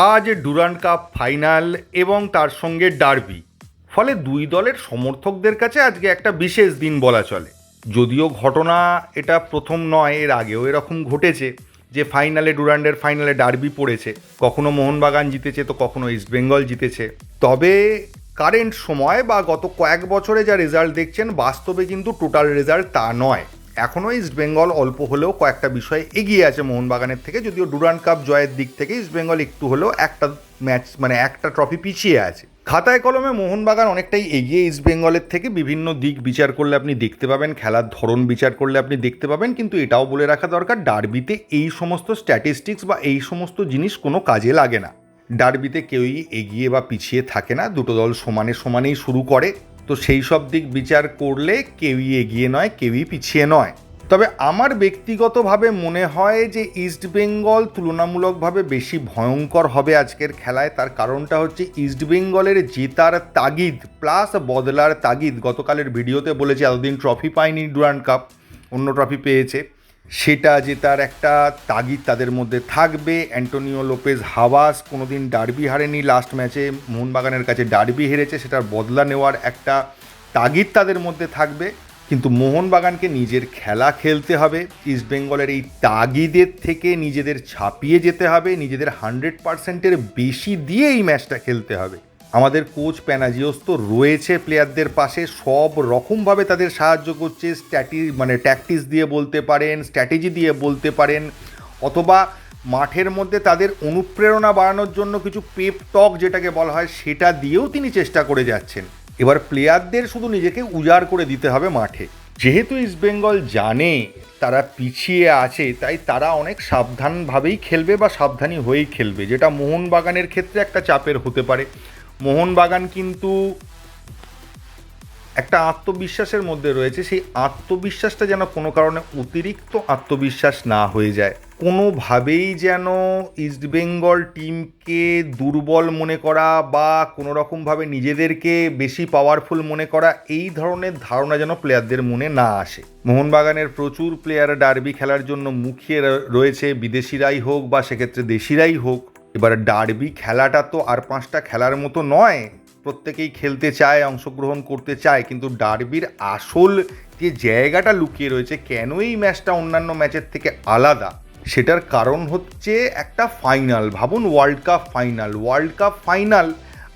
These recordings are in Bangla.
আজ ডুরান্ড কাপ ফাইনাল এবং তার সঙ্গে ডার্বি, ফলে দুই দলের সমর্থকদের কাছে আজকে একটা বিশেষ দিন বলা চলে। যদিও ঘটনা এটা প্রথম নয়, এর আগেও এরকম ঘটেছে যে ফাইনালে, ডুরান্ডের ফাইনালে ডার্বি পড়েছে, কখনো মোহনবাগান জিতেছে তো কখনো ইস্টবেঙ্গল জিতেছে। তবে কারেন্ট সময় বা গত কয়েক বছরে যা রেজাল্ট দেখছেন, বাস্তবে কিন্তু টোটাল রেজাল্ট তা নয়। এখনও ইস্টবেঙ্গল অল্প হলেও কয়েকটা বিষয়ে এগিয়ে আছে মোহনবাগানের থেকে, যদিও ডুরান্ড কাপ জয়ের দিক থেকে ইস্টবেঙ্গল একটু হলেও একটা ম্যাচ একটা ট্রফি পিছিয়ে আছে। খাতায় কলমে মোহনবাগান অনেকটাই এগিয়ে ইস্টবেঙ্গলের থেকে। বিভিন্ন দিক বিচার করলে আপনি দেখতে পাবেন, খেলার ধরন বিচার করলে আপনি দেখতে পাবেন, কিন্তু এটাও বলে রাখা দরকার ডার্বিতে এই সমস্ত স্ট্যাটিস্টিক্স বা এই সমস্ত জিনিস কোনো কাজে লাগে না। ডার্বিতে কেউই এগিয়ে বা পিছিয়ে থাকে না, দুটো দল সমানেই শুরু করে। তো সেই সব দিক বিচার করলে কেউই এগিয়ে নয়, কেউই পিছিয়ে নয়। তবে আমার ব্যক্তিগতভাবে মনে হয় যে ইস্টবেঙ্গল তুলনামূলকভাবে বেশি ভয়ঙ্কর হবে আজকের খেলায়। তার কারণটা হচ্ছে ইস্টবেঙ্গলের জেতার তাগিদ প্লাস বদলার তাগিদ। গতকালের ভিডিওতে বলেছি এতদিন ট্রফি পায়নি ডুরান্ড কাপ, অন্য ট্রফি পেয়েছে, সেটা জেতার একটা তাগিদ তাদের মধ্যে থাকবে। অ্যান্টোনিও লোপেজ হাওয়াস কোনোদিন ডার্বি হারেনি, লাস্ট ম্যাচে মোহনবাগানের কাছে ডার্বি হেরেছে, সেটার বদলা নেওয়ার একটা তাগিদ তাদের মধ্যে থাকবে। কিন্তু মোহনবাগানকে নিজের খেলা খেলতে হবে, ইস্টবেঙ্গলের এই তাগিদের থেকে নিজেদের ছাপিয়ে যেতে হবে, নিজেদের 100%-এর বেশি দিয়ে এই ম্যাচটা খেলতে হবে। আমাদের কোচ প্যানাজিওস তো রয়েছে প্লেয়ারদের পাশে, সব রকমভাবে তাদের সাহায্য করছে। ট্যাকটিক্স দিয়ে বলতে পারেন, স্ট্র্যাটেজি দিয়ে বলতে পারেন, অথবা মাঠের মধ্যে তাদের অনুপ্রেরণা বাড়ানোর জন্য কিছু পেপ টক যেটাকে বলা হয়, সেটা দিয়েও তিনি চেষ্টা করে যাচ্ছেন। এবার প্লেয়ারদের শুধু নিজেকে উজাড় করে দিতে হবে মাঠে। যেহেতু ইস্টবেঙ্গল জানে তারা পিছিয়ে আছে, তাই তারা অনেক সাবধানভাবেই খেলবে বা সাবধানী হয়েই খেলবে, যেটা মোহনবাগানের ক্ষেত্রে একটা চাপের হতে পারে। মোহনবাগান কিন্তু একটা আত্মবিশ্বাসের মধ্যে রয়েছে, সেই আত্মবিশ্বাসটা যেন কোনো কারণে অতিরিক্ত আত্মবিশ্বাস না হয়ে যায়। কোনোভাবেই যেন ইস্টবেঙ্গল টিমকে দুর্বল মনে করা বা কোনো রকমভাবে নিজেদেরকে বেশি পাওয়ারফুল মনে করা, এই ধরনের ধারণা যেন প্লেয়ারদের মনে না আসে। মোহনবাগানের প্রচুর প্লেয়ার ডার্বি খেলার জন্য মুখিয়ে রয়েছে, বিদেশিরাই হোক বা সেক্ষেত্রে দেশিরাই হোক। এবার ডার্বি খেলাটা তো আর 5টা খেলার মতো নয়, প্রত্যেকেই খেলতে চায়, অংশগ্রহণ করতে চায়, কিন্তু ডার্বির আসল যে জায়গাটা লুকিয়ে রয়েছে, কেন এই ম্যাচটা অন্যান্য ম্যাচের থেকে আলাদা, সেটার কারণ হচ্ছে একটা ফাইনাল। ভাবুন, ওয়ার্ল্ড কাপ ফাইনাল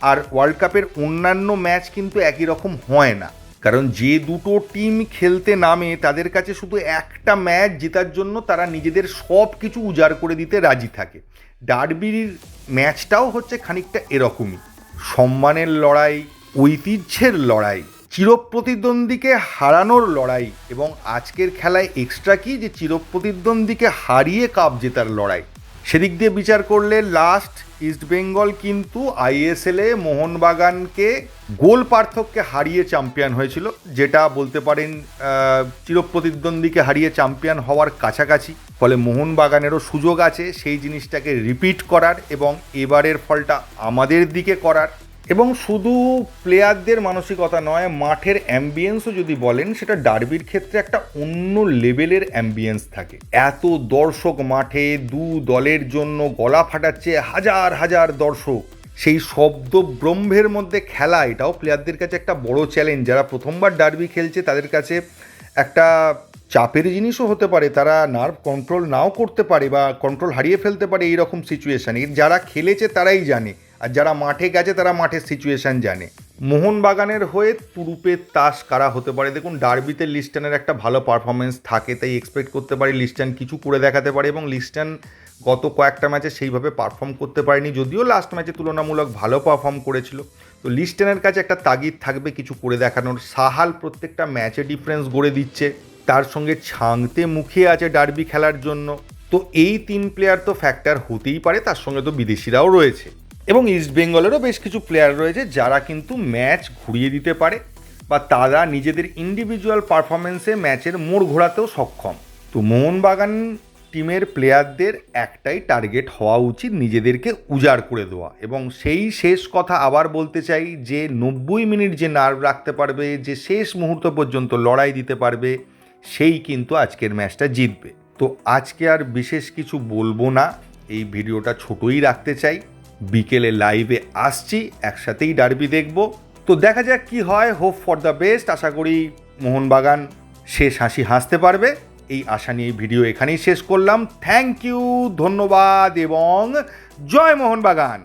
আর ওয়ার্ল্ড কাপের অন্যান্য ম্যাচ কিন্তু একই রকম হয় না। কারণ যে দুটো টিম খেলতে নামে তাদের কাছে শুধু একটা ম্যাচ জেতার জন্য তারা নিজেদের সব কিছু উজাড় করে দিতে রাজি থাকে। ডার্বির ম্যাচটাও হচ্ছে খানিকটা এরকমই, সম্মানের লড়াই, ঐতিহ্যের লড়াই, চিরপ্রতিদ্বন্দ্বীকে হারানোর লড়াই, এবং আজকের খেলায় এক্সট্রা কি যে চিরপ্রতিদ্বন্দ্বীকে হারিয়ে কাপ জেতার লড়াই। সেদিক দিয়ে বিচার করলে লাস্ট ইস্টবেঙ্গল কিন্তু আইএসএলে মোহনবাগানকে গোল পার্থক্যে হারিয়ে চ্যাম্পিয়ন হয়েছিল, যেটা বলতে পারেন চিরপ্রতিদ্বন্দ্বীকে হারিয়ে চ্যাম্পিয়ন হওয়ার কাছাকাছি। ফলে মোহনবাগানেরও সুযোগ আছে সেই জিনিসটাকে রিপিট করার এবং এবারের ফলটা আমাদের দিকে করার। এবং শুধু প্লেয়ারদের মানসিকতা নয়, মাঠের অ্যাম্বিয়েন্সও যদি বলেন, সেটা ডার্বির ক্ষেত্রে একটা অন্য লেভেলের অ্যাম্বিয়েন্স থাকে। এত দর্শক মাঠে, দু দলের জন্য গলা ফাটাচ্ছে হাজার হাজার দর্শক, সেই শব্দ ব্রহ্মের মধ্যে খেলা, এটাও প্লেয়ারদের কাছে একটা বড় চ্যালেঞ্জ। যারা প্রথমবার ডার্বি খেলছে তাদের কাছে একটা চাপের জিনিসও হতে পারে, তারা নার্ভ কন্ট্রোল নাও করতে পারে বা কন্ট্রোল হারিয়ে ফেলতে পারে এই রকম সিচুয়েশানে। যারা খেলেছে তারাই জানে, আর যারা মাঠে গেছে তারা মাঠের সিচুয়েশান জানে। মোহনবাগানের হয়ে তুরুপের তাস কারা হতে পারে। দেখুন, ডার্বিতে লিস্টনের একটা ভালো পারফরমেন্স থাকে, তাই এক্সপেক্ট করতে পারি লিস্টন কিছু করে দেখাতে পারে, এবং লিস্টন গত কয়েকটা ম্যাচে সেইভাবে পারফর্ম করতে পারেনি, যদিও লাস্ট ম্যাচে তুলনামূলক ভালো পারফর্ম করেছিল। তো লিস্টনের কাছে একটা তাগিদ থাকবে কিছু করে দেখানোর। সাহাল প্রত্যেকটা ম্যাচে ডিফারেন্স গড়ে দিচ্ছে, তার সঙ্গে ছাংতে মুখিয়ে আছে ডার্বি খেলার জন্য। তো এই 3 প্লেয়ার তো ফ্যাক্টর হতেই পারে, তার সঙ্গে তো বিদেশিরাও রয়েছে, এবং ইস্টবেঙ্গলেরও বেশ কিছু প্লেয়ার রয়েছে যারা কিন্তু ম্যাচ ঘুরিয়ে দিতে পারে বা তারা নিজেদের ইন্ডিভিজুয়াল পারফরমেন্সে ম্যাচের মোড় ঘোরাতেও সক্ষম। তো মোহনবাগান টিমের প্লেয়ারদের একটাই টার্গেট হওয়া উচিত, নিজেদেরকে উজাড় করে দেওয়া। এবং সেই শেষ কথা আবার বলতে চাই যে 90 মিনিট যে নার্ভ রাখতে পারবে, যে শেষ মুহূর্ত পর্যন্ত লড়াই দিতে পারবে, সেই কিন্তু আজকের ম্যাচটা জিতবে। তো আজকে আর বিশেষ কিছু বলবো না, এই ভিডিওটা ছোটই রাখতে চাই। বিকেলে লাইভে আসছি, একসাথেই ডার্বি দেখব। তো দেখা যাক কি হয়, হোপ ফর দ্য বেস্ট। আশা করি মোহনবাগান শেষ হাসি হাসতে পারবে। এই আশা নিয়ে ভিডিও এখানেই শেষ করলাম। থ্যাংক ইউ, ধন্যবাদ এবং জয় মোহনবাগান।